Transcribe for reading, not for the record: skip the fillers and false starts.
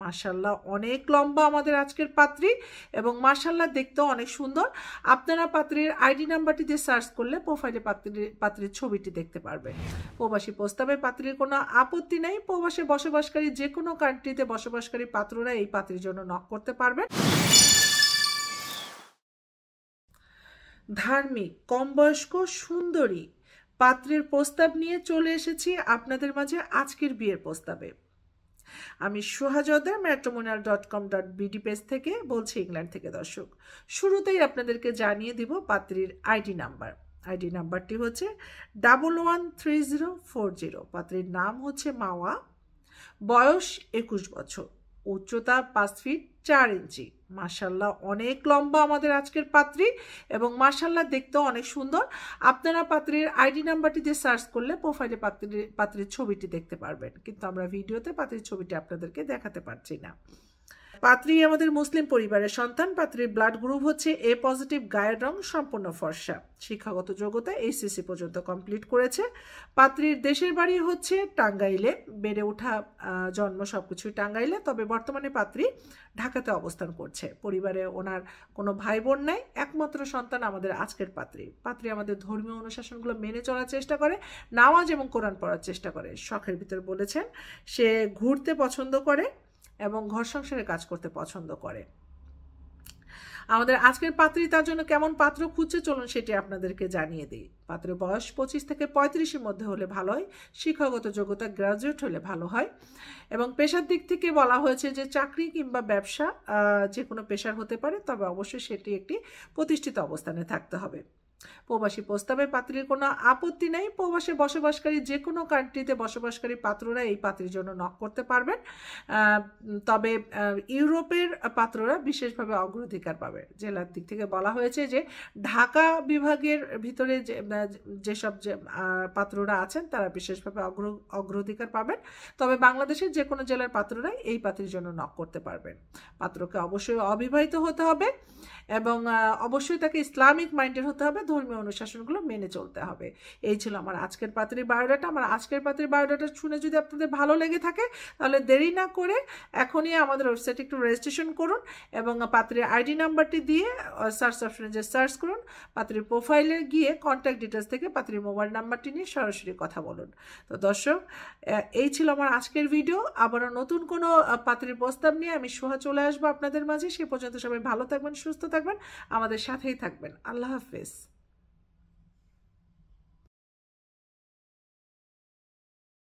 মাশাআল্লাহ অনেক লম্বা আমাদের আজকের পাত্রী এবং মাশাআল্লাহ দেখতেও অনেক সুন্দর। আপনারা পাত্রীর আইডি নাম্বারটি দিয়ে সার্চ করলে প্রোফাইলে পাত্রীর ছবিটি দেখতে পারবেন। প্রবাসী প্রস্তাবে পাত্রীর কোনো আপত্তি নেই। প্রবাসে বসবাসকারী যে কোনো কান্ট্রিতে বসবাসকারী পাত্ররা এই পাত্রীর জন্য নক করতে পারবেন। ধার্মিক কম বয়স্ক সুন্দরী পাত্রের প্রস্তাব নিয়ে চলে এসেছি আপনাদের মাঝে আজকের বিয়ের প্রস্তাবে। আমি সোহাজদা matrimonial.com.bd পেজ থেকে বলছি, ইংল্যান্ড থেকে দর্শক। শুরুতেই আপনাদেরকে জানিয়ে দিব পাত্রীর আইডি নাম্বার। আইডি নাম্বারটি হচ্ছে 113040। পাত্রীর নাম হচ্ছে মাওয়া, বয়স 21 বছর, উচ্চতা 5 ফিট 4 ইঞ্চি। মাশাআল্লাহ অনেক লম্বা আমাদের আজকের পাত্রী এবং মাশাআল্লাহ দেখতেও অনেক সুন্দর। আপনারা পাত্রীর আইডি নাম্বারটি দিয়ে সার্চ করলে প্রোফাইলে পাত্রীর ছবিটি দেখতে পারবেন, কিন্তু আমরা ভিডিওতে পাত্রীর ছবিটি আপনাদেরকে দেখাতে পারছি না। পাত্রী আমাদের মুসলিম পরিবারের সন্তান। পাত্রীর ব্লাড গ্রুপ হচ্ছে এ পজিটিভ, গায়ের রং সম্পূর্ণ ফর্সা, শিক্ষাগত যোগ্যতা এইচএসসি পর্যন্ত কমপ্লিট করেছে। পাত্রীর দেশের বাড়ি হচ্ছে টাঙ্গাইলে, বেড়ে ওঠা জন্ম সবকিছুই টাঙ্গাইলে, তবে বর্তমানে পাত্রী ঢাকাতে অবস্থান করছে। পরিবারে ওনার কোনো ভাই বোন নাই, একমাত্র সন্তান আমাদের আজকের পাত্রী। পাত্রী আমাদের ধর্মীয় অনুশাসনগুলো মেনে চলার চেষ্টা করে, নামাজ এবং কোরআন পড়ার চেষ্টা করে। শখের ভিতর বলেছেন সে ঘুরতে পছন্দ করে এবং ঘর সংসারে কাজ করতে পছন্দ করে। আমাদের আজকের পাত্রী তার জন্য কেমন পাত্র খুঁজছে চলুন সেটি আপনাদেরকে জানিয়ে দিই। পাত্রের বয়স 25 থেকে 35-এর মধ্যে হলে ভালো হয়। শিক্ষাগত যোগ্যতা গ্রাজুয়েট হলে ভালো হয় এবং পেশার দিক থেকে বলা হয়েছে যে চাকরি কিংবা ব্যবসা যে কোনো পেশার হতে পারে, তবে অবশ্যই সেটি একটি প্রতিষ্ঠিত অবস্থানে থাকতে হবে। প্রবাসী প্রস্তাবে পাত্রীর কোনো আপত্তি নেই। প্রবাসে বসবাসকারী যে কোনো কান্ট্রিতে বসবাসকারী পাত্ররা এই পাত্রীর জন্য নক করতে পারবেন, তবে ইউরোপের পাত্ররা বিশেষভাবে অগ্রাধিকার পাবে। জেলার দিক থেকে বলা হয়েছে যে ঢাকা বিভাগের ভিতরে যেসব পাত্ররা আছেন তারা বিশেষভাবে অগ্রাধিকার পাবেন, তবে বাংলাদেশের যে কোনো জেলার পাত্ররা এই পাত্রীর জন্য নক করতে পারবেন। পাত্রকে অবশ্যই অবিবাহিত হতে হবে এবং অবশ্যই তাকে ইসলামিক মাইন্ডের হতে হবে, ধর্মীয় অনুশাসনগুলো মেনে চলতে হবে। এই ছিল আমার আজকের পাত্রীর বায়োডাটা। আমার আজকের পাত্রীর বায়োডাটা শুনে যদি আপনাদের ভালো লেগে থাকে তাহলে দেরি না করে এখনই আমাদের ওয়েবসাইটে একটু রেজিস্ট্রেশন করুন এবং পাত্রীর আইডি নাম্বারটি দিয়ে সার্চ অপশনে যে সার্চ করুন, পাত্রীর প্রোফাইলে গিয়ে কন্ট্যাক্ট ডিটেলস থেকে পাত্রীর মোবাইল নাম্বারটি নিয়ে সরাসরি কথা বলুন। তো দর্শক, এই ছিল আমার আজকের ভিডিও। আবারও নতুন কোনো পাত্রীর প্রস্তাব নিয়ে আমি সোহা চলে আসবো আপনাদের মাঝে। সে পর্যন্ত সবাই ভালো থাকবেন, সুস্থ থাকবেন, আমাদের সাথেই থাকবেন। আল্লাহ হাফেজ।